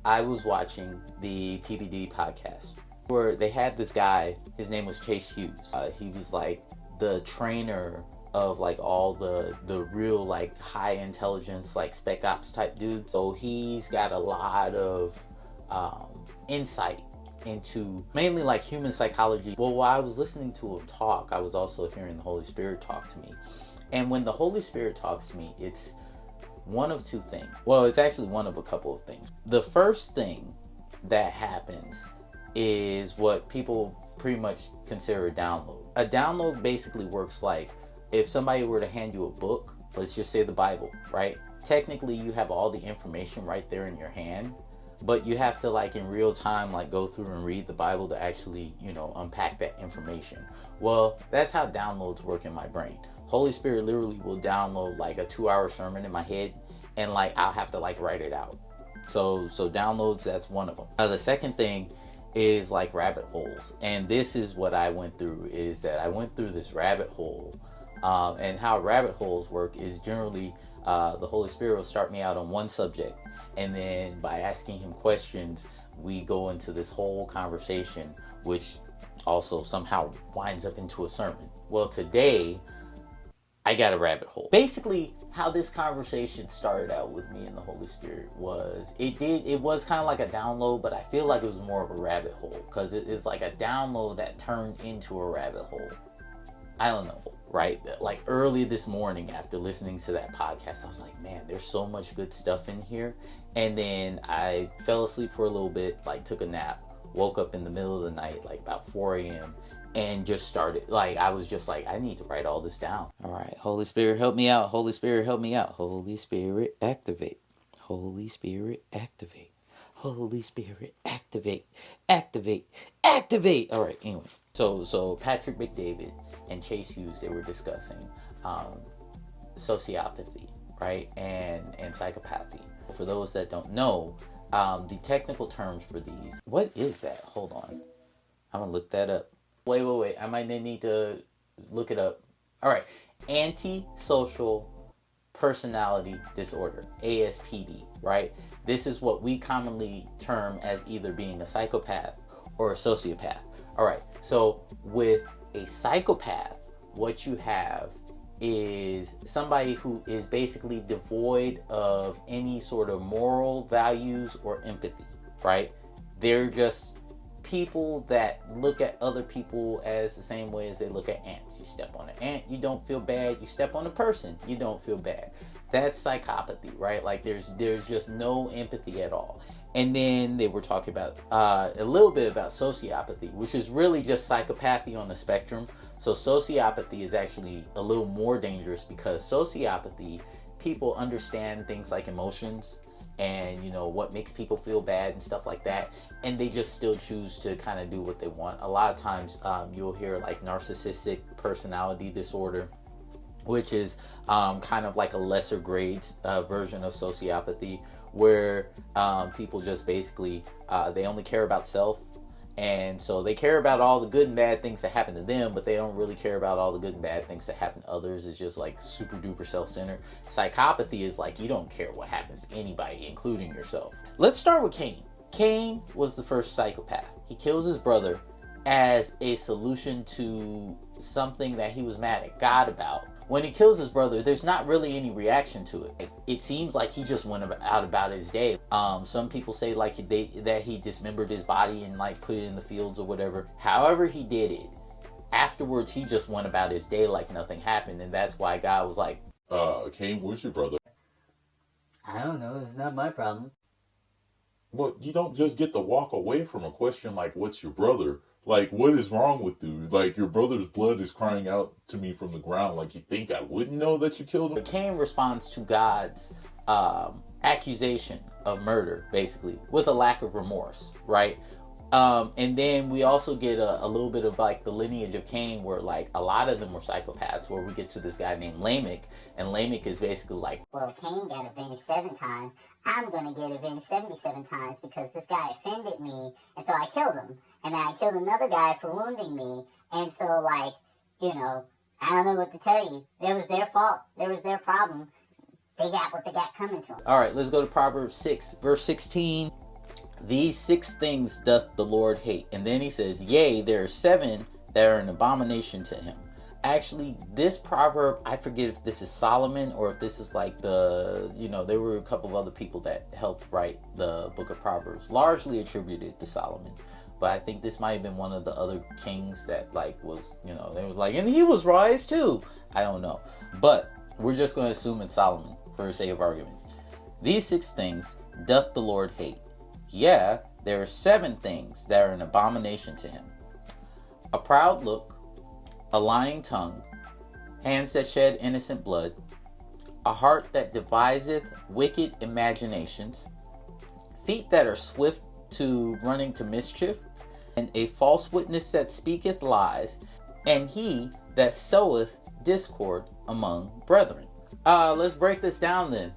I was watching the PBD podcast where they had this guy, his name was Chase Hughes. He was like the trainer of like all the real like high intelligence like spec ops type dudes. So he's got a lot of insight into mainly like human psychology. Well, while I was listening to him talk, I was also hearing the Holy Spirit talk to me. And when the Holy Spirit talks to me, it's one of two things. Well, it's actually one of a couple of things. The first thing that happens is what people pretty much consider a download. A download basically works like if somebody were to hand you a book, let's just say the Bible, right? Technically, you have all the information right there in your hand, but you have to like in real time like go through and read the Bible to actually, unpack that information. Well, that's how downloads work in my brain. Holy Spirit literally will download like a 2-hour sermon in my head, and like I'll have to like write it out. So downloads, that's one of them. The second thing is like rabbit holes, and this is what I went through. Is that I went through this rabbit hole, and how rabbit holes work is generally the Holy Spirit will start me out on one subject, and then by asking him questions, we go into this whole conversation, which also somehow winds up into a sermon. Well, today I got a rabbit hole. Basically, how this conversation started out with me and the Holy Spirit was, it was kind of like a download, but I feel like it was more of a rabbit hole, because it is like a download that turned into a rabbit hole. I don't know, right? Like early this morning after listening to that podcast, I was like, man, there's so much good stuff in here. And then I fell asleep for a little bit, like took a nap, woke up in the middle of the night, like about 4 a.m. and just started, like, I was just like, I need to write all this down. All right, Holy Spirit, help me out. Holy Spirit, help me out. Holy Spirit, activate. Holy Spirit, activate. Holy Spirit, activate. Activate. Activate. All right, anyway. So Patrick McDavid and Chase Hughes, they were discussing sociopathy, right? And psychopathy. For those that don't know, the technical terms for these, what is that? Hold on. I'm going to look that up. Wait. I might need to look it up. All right. Antisocial personality disorder, ASPD, right? This is what we commonly term as either being a psychopath or a sociopath. All right. So with a psychopath, what you have is somebody who is basically devoid of any sort of moral values or empathy, right? They're just people that look at other people as the same way as they look at ants. You step on an ant, you don't feel bad. You step on a person, you don't feel bad. That's psychopathy, right? Like there's just no empathy at all. And then they were talking about a little bit about sociopathy, which is really just psychopathy on the spectrum. So sociopathy is actually a little more dangerous, because sociopathy, people understand things like emotions and what makes people feel bad and stuff like that, and they just still choose to kind of do what they want. A lot of times you'll hear like narcissistic personality disorder, which is kind of like a lesser grade version of sociopathy, where people just basically they only care about self. And so they care about all the good and bad things that happen to them, but they don't really care about all the good and bad things that happen to others. It's just like super duper self-centered. Psychopathy is like you don't care what happens to anybody, including yourself. Let's start with Cain. Cain was the first psychopath. He kills his brother as a solution to something that he was mad at God about. When he kills his brother, there's not really any reaction to it. It seems like he just went out about his day. Some people say like that he dismembered his body and like put it in the fields or whatever. However he did it, afterwards he just went about his day like nothing happened. And that's why God was like, Cain, where's your brother? I don't know, it's not my problem. Well, you don't just get to walk away from a question like, what's your brother? Like, what is wrong with you? Like, your brother's blood is crying out to me from the ground. Like, you think I wouldn't know that you killed him? But Cain responds to God's accusation of murder, basically, with a lack of remorse, right? And then we also get a little bit of like the lineage of Cain, where like a lot of them were psychopaths, where we get to this guy named Lamech, and Lamech is basically like, well, Cain got avenged 7 times. I'm going to get avenged 77 times because this guy offended me, and so I killed him. And then I killed another guy for wounding me. And so, like, I don't know what to tell you. It was their fault. It was their problem. They got what they got coming to them. All right, let's go to Proverbs 6, verse 16. These 6 things doth the Lord hate. And then he says, yea, there are 7 that are an abomination to him. Actually, this proverb, I forget if this is Solomon or if this is like there were a couple of other people that helped write the book of Proverbs, largely attributed to Solomon. But I think this might have been one of the other kings that was, they was like, and he was wise too. I don't know. But we're just going to assume it's Solomon for the sake of argument. These 6 things doth the Lord hate. Yeah, there are 7 things that are an abomination to him. A proud look, a lying tongue, hands that shed innocent blood, a heart that deviseth wicked imaginations, feet that are swift to running to mischief, and a false witness that speaketh lies, and he that soweth discord among brethren. Let's break this down then.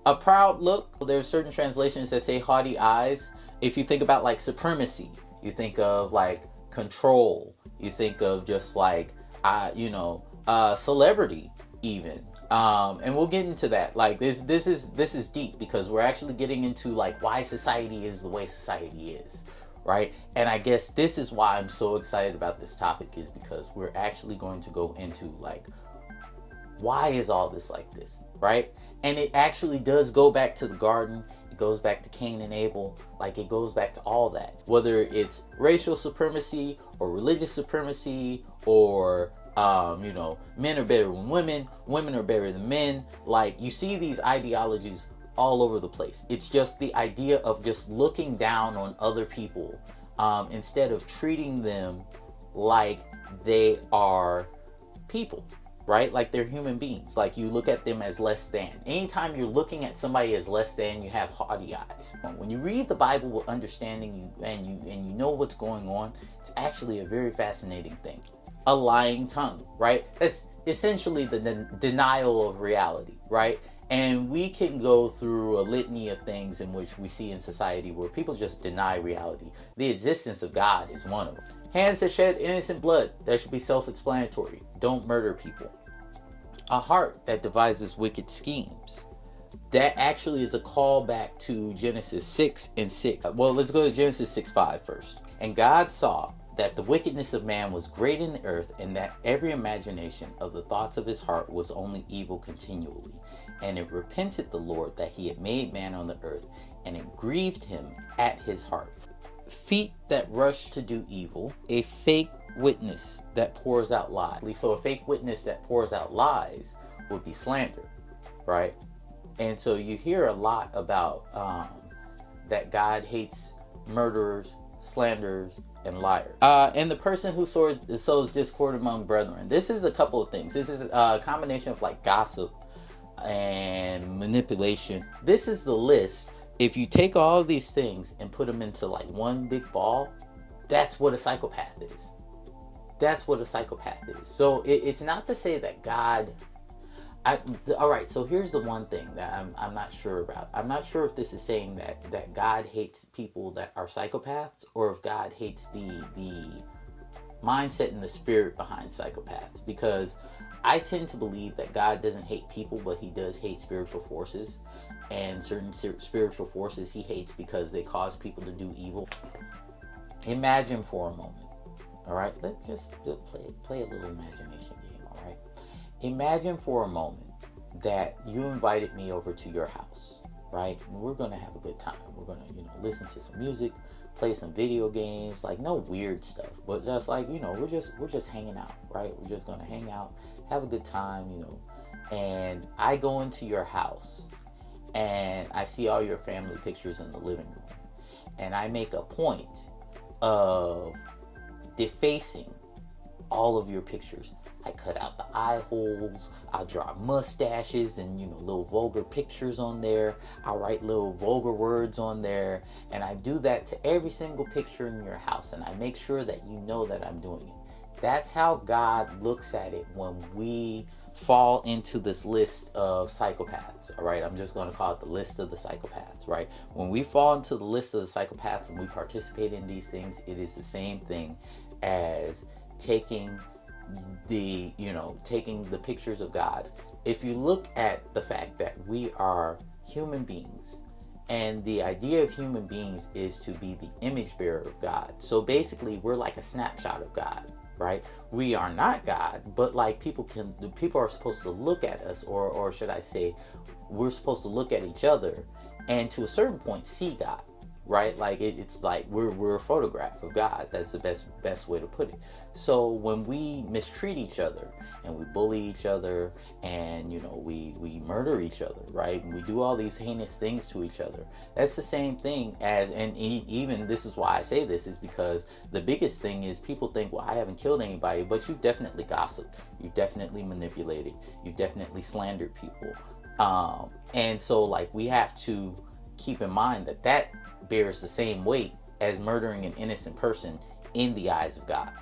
A proud look, there's certain translations that say haughty eyes. If you think about like supremacy, you think of like control, you think of just like celebrity even. And we'll get into that. Like this is deep, because we're actually getting into like why society is the way society is, right? And I guess this is why I'm so excited about this topic, is because we're actually going to go into like, why is all this like this, right? And it actually does go back to the garden. It goes back to Cain and Abel. Like, it goes back to all that. Whether it's racial supremacy or religious supremacy, or men are better than women, women are better than men. Like, you see these ideologies all over the place. It's just the idea of just looking down on other people instead of treating them like they are people. Right? Like they're human beings. Like, you look at them as less than. Anytime you're looking at somebody as less than, you have haughty eyes. When you read the Bible with understanding and you know what's going on, it's actually a very fascinating thing. A lying tongue, right? That's essentially the denial of reality, right? And we can go through a litany of things in which we see in society where people just deny reality. The existence of God is one of them. Hands that shed innocent blood, that should be self-explanatory. Don't murder people. A heart that devises wicked schemes. That actually is a callback to Genesis 6:6. Well, let's go to Genesis 6:5 first. And God saw that the wickedness of man was great in the earth, and that every imagination of the thoughts of his heart was only evil continually. And it repented the Lord that he had made man on the earth, and it grieved him at his heart. Feet that rush to do evil, a fake witness that pours out lies. So a fake witness that pours out lies would be slander, right? And so you hear a lot about that God hates murderers, slanderers, and liars. And the person who sows discord among brethren. This is a couple of things. This is a combination of like gossip and manipulation. This is the list. If you take all of these things and put them into like one big ball, that's what a psychopath is. That's what a psychopath is. So it's not to say that God... Alright, so here's the one thing that I'm not sure about. I'm not sure if this is saying that God hates people that are psychopaths, or if God hates the mindset and the spirit behind psychopaths. Because I tend to believe that God doesn't hate people, but he does hate spiritual forces. And certain spiritual forces he hates because they cause people to do evil. Imagine for a moment. Alright, let's just play a little imagination game, alright? Imagine for a moment that you invited me over to your house, right? And we're going to have a good time. We're going to, listen to some music, play some video games, like no weird stuff, but just like, we're just hanging out, right? We're just going to hang out, have a good time, And I go into your house and I see all your family pictures in the living room. And I make a point of defacing all of your pictures. I cut out the eye holes, I draw mustaches and little vulgar pictures on there. I write little vulgar words on there, and I do that to every single picture in your house, and I make sure that you know that I'm doing it. That's how God looks at it when we fall into this list of psychopaths. All right, I'm just going to call it the list of the psychopaths, right? When we fall into the list of the psychopaths and we participate in these things, it is the same thing as taking the pictures of God. If you look at the fact that we are human beings And the idea of human beings is to be the image bearer of God. So basically, we're like a snapshot of God, right? We are not God, but like people are supposed to look at us, or should I say, we're supposed to look at each other and to a certain point see God, right? Like it's like we're a photograph of God. That's the best way to put it. So when we mistreat each other and we bully each other and, you know, we murder each other, right? And we do all these heinous things to each other. That's the same thing as, and even this is why I say this, is because the biggest thing is people think, well, I haven't killed anybody, but you definitely gossiped, you definitely manipulated, you definitely slandered people. And so like we have to keep in mind that bears the same weight as murdering an innocent person in the eyes of God.